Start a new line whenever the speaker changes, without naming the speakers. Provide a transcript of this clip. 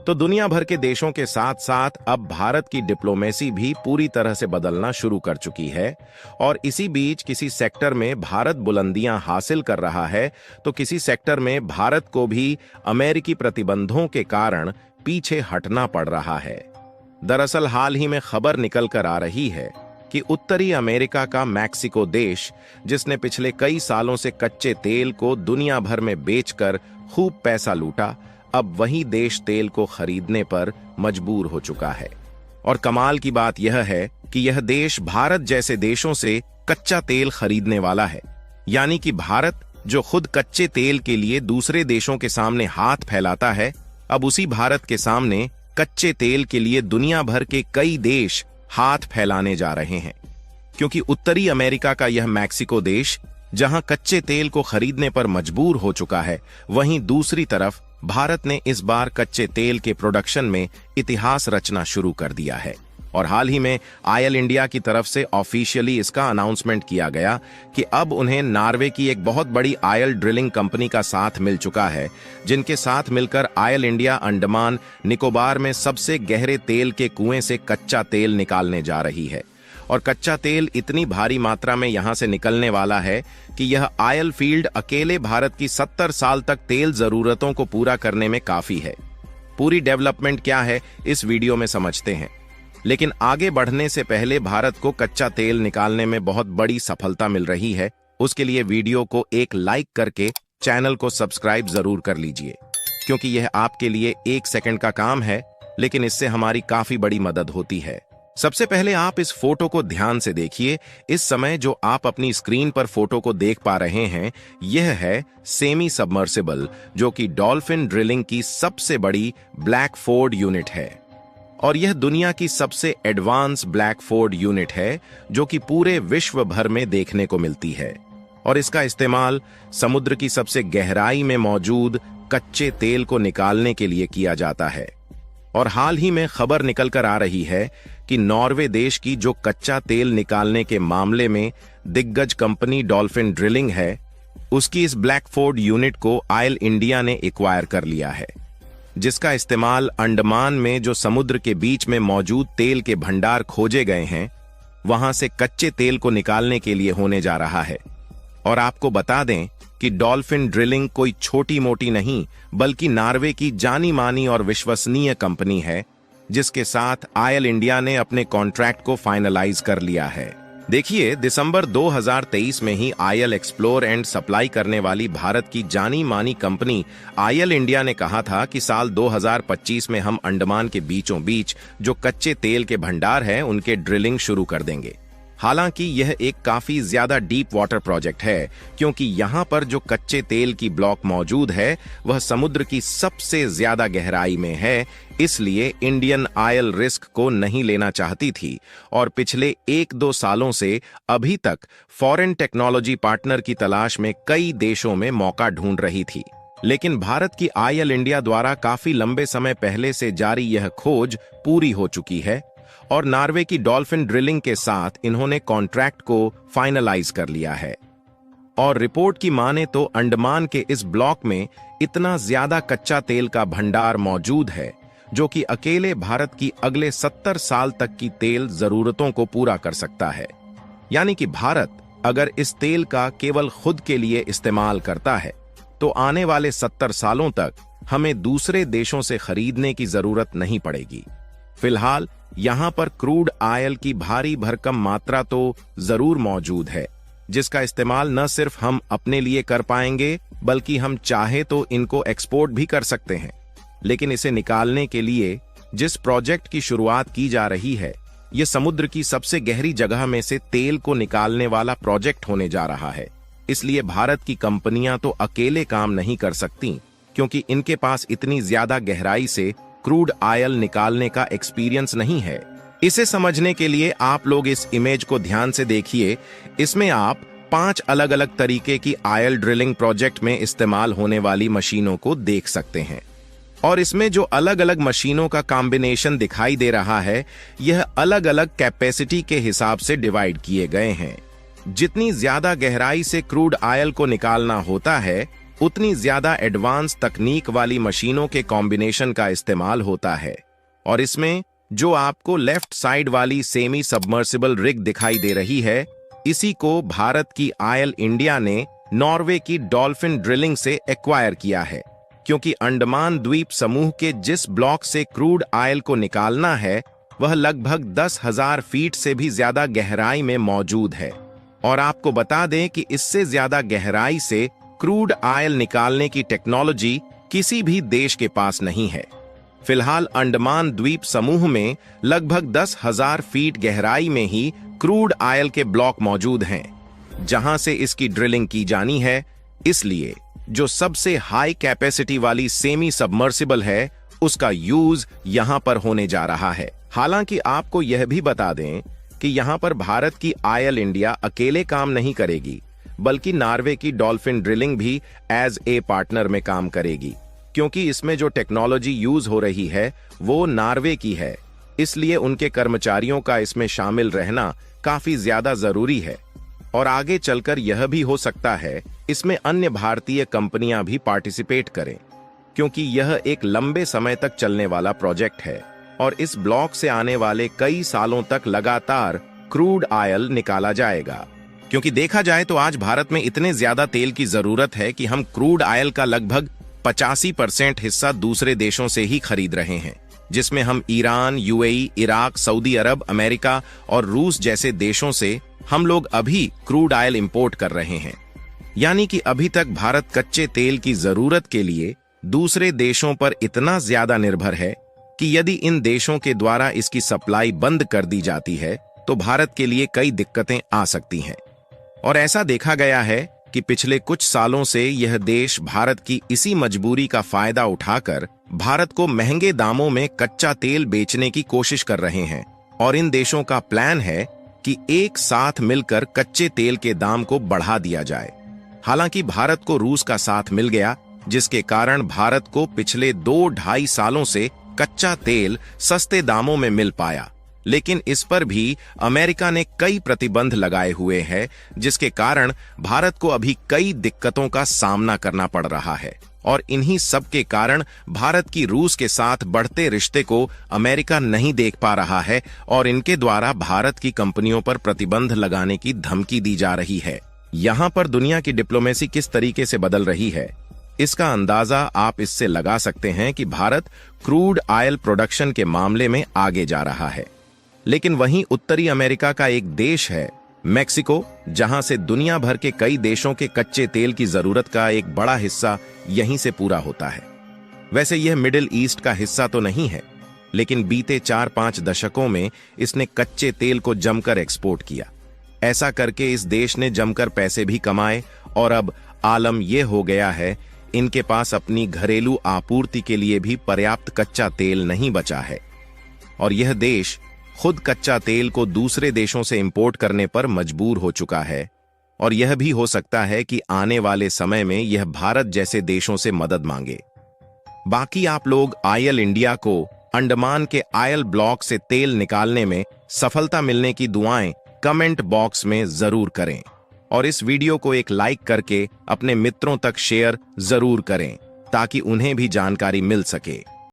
तो दुनिया भर के देशों के साथ साथ अब भारत की डिप्लोमेसी भी पूरी तरह से बदलना शुरू कर चुकी है। और इसी बीच किसी सेक्टर में भारत बुलंदियां हासिल कर रहा है तो किसी सेक्टर में भारत को भी अमेरिकी प्रतिबंधों के कारण पीछे हटना पड़ रहा है। दरअसल हाल ही में खबर निकल कर आ रही है कि उत्तरी अमेरिका का मैक्सिको देश, जिसने पिछले कई सालों से कच्चे तेल को दुनिया भर में बेचकर खूब पैसा लूटा, अब वही देश तेल को खरीदने पर मजबूर हो चुका है। और कमाल की बात यह है कि यह देश भारत जैसे देशों से कच्चा तेल खरीदने वाला है। यानी कि भारत जो खुद कच्चे तेल के लिए दूसरे देशों के सामने हाथ फैलाता है, अब उसी भारत के सामने कच्चे तेल के लिए दुनिया भर के कई देश हाथ फैलाने जा रहे हैं। क्योंकि उत्तरी अमेरिका का यह मैक्सिको देश जहां कच्चे तेल को खरीदने पर मजबूर हो चुका है, वहीं दूसरी तरफ भारत ने इस बार कच्चे तेल के प्रोडक्शन में इतिहास रचना शुरू कर दिया है। और हाल ही में आयल इंडिया की तरफ से ऑफिशियली इसका अनाउंसमेंट किया गया कि अब उन्हें नॉर्वे की एक बहुत बड़ी आयल ड्रिलिंग कंपनी का साथ मिल चुका है, जिनके साथ मिलकर आयल इंडिया अंडमान निकोबार में सबसे गहरे तेल के कुएं से कच्चा तेल निकालने जा रही है। और कच्चा तेल इतनी भारी मात्रा में यहां से निकलने वाला है कि यह आयल फील्ड अकेले भारत की 70 साल तक तेल जरूरतों को पूरा करने में काफी है। पूरी डेवलपमेंट क्या है इस वीडियो में समझते हैं, लेकिन आगे बढ़ने से पहले भारत को कच्चा तेल निकालने में बहुत बड़ी सफलता मिल रही है। उसके लिए वीडियो को एक लाइक करके चैनल को सब्सक्राइब जरूर कर लीजिए, क्योंकि यह आपके लिए 1 सेकंड का काम है, लेकिन इससे हमारी काफी बड़ी मदद होती है। सबसे पहले आप इस फोटो को ध्यान से देखिए। इस समय जो आप अपनी स्क्रीन पर फोटो को देख पा रहे हैं, यह है सेमी सबमर्सिबल, जो कि डॉल्फिन ड्रिलिंग की सबसे बड़ी ब्लैकफोर्ड यूनिट है। और यह दुनिया की सबसे एडवांस ब्लैकफोर्ड यूनिट है, जो कि पूरे विश्व भर में देखने को मिलती है। और इसका इस्तेमाल समुद्र की सबसे गहराई में मौजूद कच्चे तेल को निकालने के लिए किया जाता है। और हाल ही में खबर निकल कर आ रही है कि नॉर्वे देश की जो कच्चा तेल निकालने के मामले में दिग्गज कंपनी डॉल्फिन ड्रिलिंग है, उसकी इस ब्लैकफोर्ड यूनिट को आयल इंडिया ने एक्वायर कर लिया है, जिसका इस्तेमाल अंडमान में जो समुद्र के बीच में मौजूद तेल के भंडार खोजे गए हैं, वहां से कच्चे तेल को निकालने के लिए होने जा रहा है। और आपको बता दें कि डॉल्फिन ड्रिलिंग कोई छोटी मोटी नहीं, बल्कि नॉर्वे की जानी मानी और विश्वसनीय कंपनी है, जिसके साथ आयल इंडिया ने अपने कॉन्ट्रैक्ट को फाइनलाइज कर लिया है। देखिए, दिसंबर 2023 में ही आयल एक्सप्लोर एंड सप्लाई करने वाली भारत की जानी मानी कंपनी आयल इंडिया ने कहा था कि साल 2025 में हम अंडमान के बीचों बीच जो कच्चे तेल के भंडार हैं, उनके ड्रिलिंग शुरू कर देंगे। हालांकि यह एक काफी ज्यादा डीप वाटर प्रोजेक्ट है, क्योंकि यहां पर जो कच्चे तेल की ब्लॉक मौजूद है वह समुद्र की सबसे ज्यादा गहराई में है। इसलिए इंडियन आयल रिस्क को नहीं लेना चाहती थी और पिछले 1-2 सालों से अभी तक फॉरेन टेक्नोलॉजी पार्टनर की तलाश में कई देशों में मौका ढूंढ रही थी। लेकिन भारत की आयल इंडिया द्वारा काफी लंबे समय पहले से जारी यह खोज पूरी हो चुकी है और नॉर्वे की डॉल्फिन ड्रिलिंग के साथ इन्होंने कॉन्ट्रैक्ट को फाइनलाइज कर लिया है। और रिपोर्ट की माने तो अंडमान के इस ब्लॉक में इतना ज्यादा कच्चा तेल का भंडार मौजूद है, जो कि अकेले भारत की अगले 70 साल तक की तेल जरूरतों को पूरा कर सकता है। यानी कि भारत अगर इस तेल का केवल खुद के लिए इस्तेमाल करता है, तो आने वाले 70 सालों तक हमें दूसरे देशों से खरीदने की जरूरत नहीं पड़ेगी। फिलहाल यहां पर क्रूड आयल की भारी भरकम मात्रा तो जरूर मौजूद है, जिसका इस्तेमाल न सिर्फ हम अपने लिए कर पाएंगे, बल्कि हम चाहे तो इनको एक्सपोर्ट भी कर सकते हैं। लेकिन इसे निकालने के लिए जिस प्रोजेक्ट की शुरुआत की जा रही है, यह समुद्र की सबसे गहरी जगह में से तेल को निकालने वाला प्रोजेक्ट होने जा रहा है। इसलिए भारत की कंपनियां तो अकेले काम नहीं कर सकती, क्योंकि इनके पास इतनी ज्यादा गहराई से क्रूड आयल निकालने का एक्सपीरियंस नहीं है। इसे समझने के लिए आप लोग इस इमेज को ध्यान से देखिए। इसमें आप 5 अलग अलग तरीके की आयल ड्रिलिंग प्रोजेक्ट में इस्तेमाल होने वाली मशीनों को देख सकते हैं। और इसमें जो अलग अलग मशीनों का कॉम्बिनेशन दिखाई दे रहा है, यह अलग अलग कैपेसिटी के हिसाब से डिवाइड किए गए हैं। जितनी ज्यादा गहराई से क्रूड आयल को निकालना होता है, उतनी ज्यादा एडवांस तकनीक वाली मशीनों के कॉम्बिनेशन का इस्तेमाल होता है। और इसमें जो आपको लेफ्ट साइड वाली सेमी सबमर्सिबल रिग दिखाई दे रही है, इसी को भारत की आयल इंडिया ने नॉर्वे की डॉल्फिन ड्रिलिंग से एक्वायर किया है, क्योंकि अंडमान द्वीप समूह के जिस ब्लॉक से क्रूड आयल को निकालना है वह लगभग 10,000 फीट से भी ज्यादा गहराई में मौजूद है। और आपको बता दें कि इससे ज्यादा गहराई से क्रूड आयल निकालने की टेक्नोलॉजी किसी भी देश के पास नहीं है। फिलहाल अंडमान द्वीप समूह में लगभग 10,000 फीट गहराई में ही क्रूड आयल के ब्लॉक मौजूद हैं, जहां से इसकी ड्रिलिंग की जानी है। इसलिए जो सबसे हाई कैपेसिटी वाली सेमी सबमर्सिबल है, उसका यूज यहां पर होने जा रहा है। हालांकि आपको यह भी बता दें कि यहां पर भारत की आयल इंडिया अकेले काम नहीं करेगी, बल्कि नॉर्वे की डॉल्फिन ड्रिलिंग भी एज ए पार्टनर में काम करेगी, क्योंकि इसमें जो टेक्नोलॉजी यूज हो रही है वो नॉर्वे की है। इसलिए उनके कर्मचारियों का इसमें शामिल रहना काफी ज्यादा जरूरी है। और आगे चलकर यह भी हो सकता है इसमें अन्य भारतीय कंपनियां भी पार्टिसिपेट करें, क्योंकि यह एक लंबे समय तक चलने वाला प्रोजेक्ट है और इस ब्लॉक से आने वाले कई सालों तक लगातार क्रूड आयल निकाला जाएगा। क्योंकि देखा जाए तो आज भारत में इतने ज्यादा तेल की जरूरत है कि हम क्रूड आयल का लगभग 85% हिस्सा दूसरे देशों से ही खरीद रहे हैं, जिसमें हम ईरान, यूएई, इराक, सऊदी अरब, अमेरिका और रूस जैसे देशों से हम लोग अभी क्रूड आयल इंपोर्ट कर रहे हैं। यानी कि अभी तक भारत कच्चे तेल की जरूरत के लिए दूसरे देशों पर इतना ज्यादा निर्भर है कि यदि इन देशों के द्वारा इसकी सप्लाई बंद कर दी जाती है तो भारत के लिए कई दिक्कतें आ सकती हैं। और ऐसा देखा गया है कि पिछले कुछ सालों से यह देश भारत की इसी मजबूरी का फायदा उठाकर भारत को महंगे दामों में कच्चा तेल बेचने की कोशिश कर रहे हैं। और इन देशों का प्लान है कि एक साथ मिलकर कच्चे तेल के दाम को बढ़ा दिया जाए। हालांकि भारत को रूस का साथ मिल गया, जिसके कारण भारत को पिछले 2-2.5 सालों से कच्चा तेल सस्ते दामों में मिल पाया। लेकिन इस पर भी अमेरिका ने कई प्रतिबंध लगाए हुए हैं, जिसके कारण भारत को अभी कई दिक्कतों का सामना करना पड़ रहा है। और इन्हीं सब के कारण भारत की रूस के साथ बढ़ते रिश्ते को अमेरिका नहीं देख पा रहा है और इनके द्वारा भारत की कंपनियों पर प्रतिबंध लगाने की धमकी दी जा रही है। यहाँ पर दुनिया की डिप्लोमेसी किस तरीके से बदल रही है, इसका अंदाजा आप इससे लगा सकते हैं कि भारत क्रूड आयल प्रोडक्शन के मामले में आगे जा रहा है। लेकिन वहीं उत्तरी अमेरिका का एक देश है मेक्सिको, जहां से दुनिया भर के कई देशों के कच्चे तेल की जरूरत का एक बड़ा हिस्सा यहीं से पूरा होता है। वैसे यह मिडिल ईस्ट का हिस्सा तो नहीं है, लेकिन बीते 4-5 दशकों में इसने कच्चे तेल को जमकर एक्सपोर्ट किया। ऐसा करके इस देश ने जमकर पैसे भी कमाए और अब आलम यह हो गया है, इनके पास अपनी घरेलू आपूर्ति के लिए भी पर्याप्त कच्चा तेल नहीं बचा है। और यह देश खुद कच्चा तेल को दूसरे देशों से इंपोर्ट करने पर मजबूर हो चुका है। और यह भी हो सकता है कि आने वाले समय में यह भारत जैसे देशों से मदद मांगे। बाकी आप लोग आयल इंडिया को अंडमान के आयल ब्लॉक से तेल निकालने में सफलता मिलने की दुआएं कमेंट बॉक्स में जरूर करें और इस वीडियो को एक लाइक करके अपने मित्रों तक शेयर जरूर करें ताकि उन्हें भी जानकारी मिल सके।